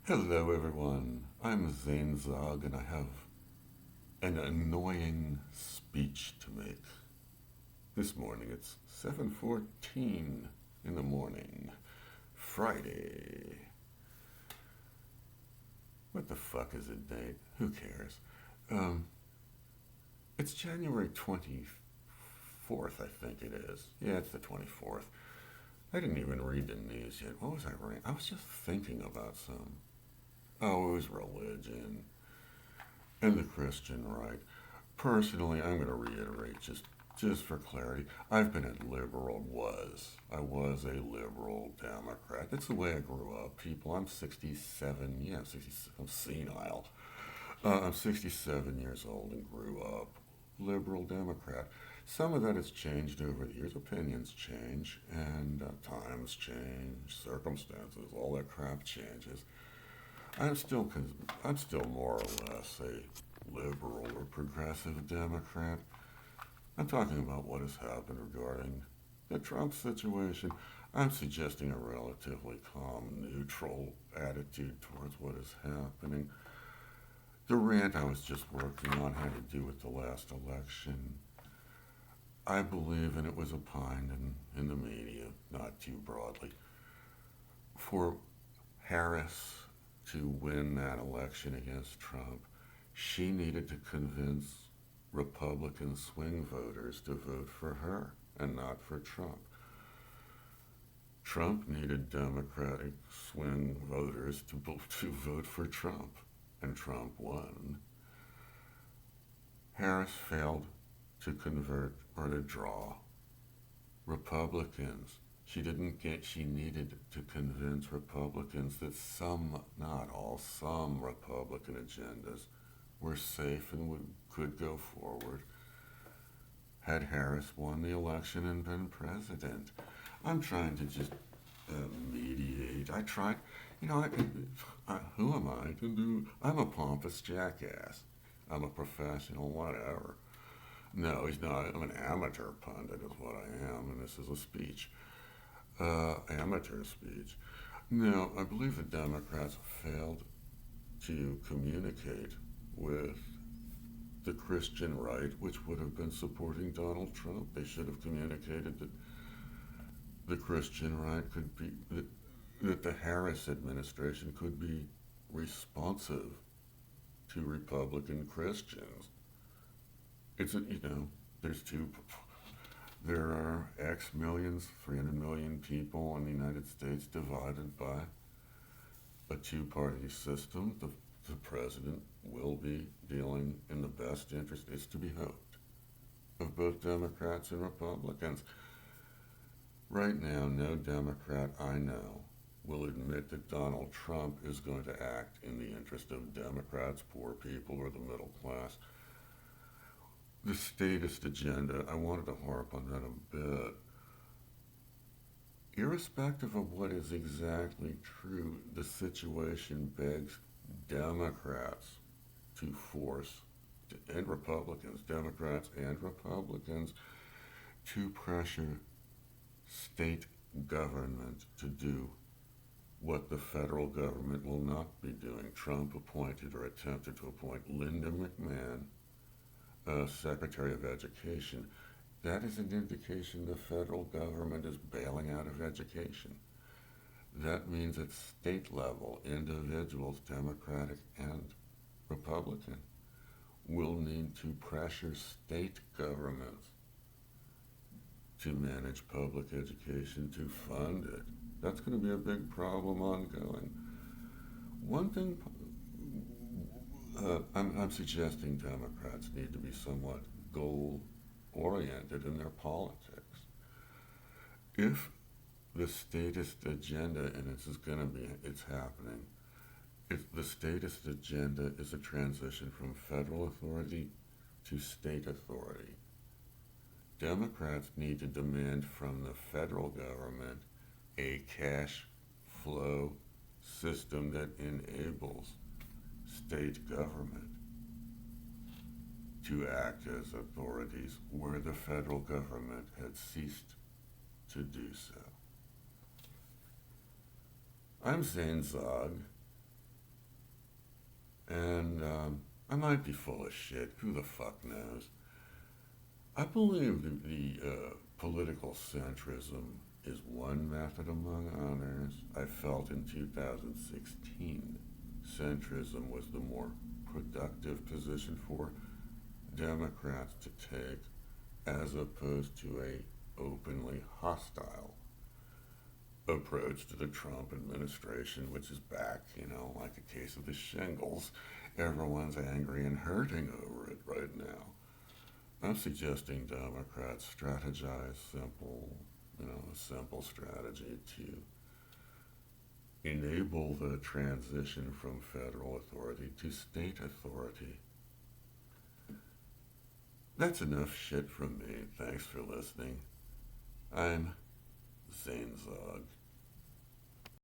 Hello, everyone. I'm Zane Zog, and I have an annoying speech to make. This morning, it's 7:14 in the morning, Friday. What the fuck is it date? Who cares? Um, it's January 24th, I think it is. Yeah, it's the 24th. I didn't even read the news yet. What was I reading? I was just thinking about some. Oh, it was religion and the Christian right. Personally, I'm going to reiterate just for clarity. I've been a liberal. I was a liberal Democrat. That's the way I grew up. People, I'm 67. Yeah, I'm 60. I'm senile. I'm 67 years old and grew up liberal Democrat. Some of that has changed over the years. Opinions change, and times change, circumstances, all that crap changes. I'm still, I'm still more or less a liberal or progressive Democrat. I'm talking about what has happened regarding the Trump situation. I'm suggesting a relatively calm, neutral attitude towards what is happening. The rant I was just working on had to do with the last election. I believe, and it was opined in the media, not too broadly, for Harris to win that election against Trump, she needed to convince Republican swing voters to vote for her and not for Trump. Trump needed Democratic swing voters to vote for Trump, and Trump won. Harris failed to convert or to draw Republicans. She needed to convince Republicans that some, not all, some Republican agendas were safe and could go forward had Harris won the election and been president. I'm trying to just mediate. I tried, you know, who am I to do? I'm a pompous jackass. I'm a professional, whatever. No, he's not. I'm an amateur pundit, is what I am, and this is a speech. Amateur speech. No, I believe the Democrats failed to communicate with the Christian right, which would have been supporting Donald Trump. They should have communicated that the Christian right could be, that the Harris administration could be responsive to Republican Christians. There's there are X millions, 300 million people in the United States divided by a two-party system. The president will be dealing in the best interest, is to be hoped, of both Democrats and Republicans. Right now, no Democrat I know will admit that Donald Trump is going to act in the interest of Democrats, poor people, or the middle class. The statist agenda, I wanted to harp on that a bit. Irrespective of what is exactly true, the situation begs Democrats to force, and Republicans, Democrats and Republicans, to pressure state government to do what the federal government will not be doing. Trump appointed or attempted to appoint Linda McMahon, Secretary of Education. That is an indication the federal government is bailing out of education. That means at state level, individuals, Democratic and Republican, will need to pressure state governments to manage public education, to fund it. That's going to be a big problem ongoing. One thing I'm suggesting Democrats need to be somewhat goal oriented in their politics. If the statist agenda, and it's happening, if the statist agenda is a transition from federal authority to state authority, Democrats need to demand from the federal government a cash flow system that enables state government to act as authorities where the federal government had ceased to do so. I'm Zane Zog. And I might be full of shit. Who the fuck knows? I believe that the political centrism is one method among others. I felt in 2016 centrism was the more productive position for Democrats to take as opposed to a openly hostile approach to the Trump administration, which is back, like a case of the shingles. Everyone's angry and hurting over it right now. I'm suggesting Democrats strategize a simple strategy to enable the transition from federal authority to state authority. That's enough shit from me. Thanks for listening. I'm Zane Zog.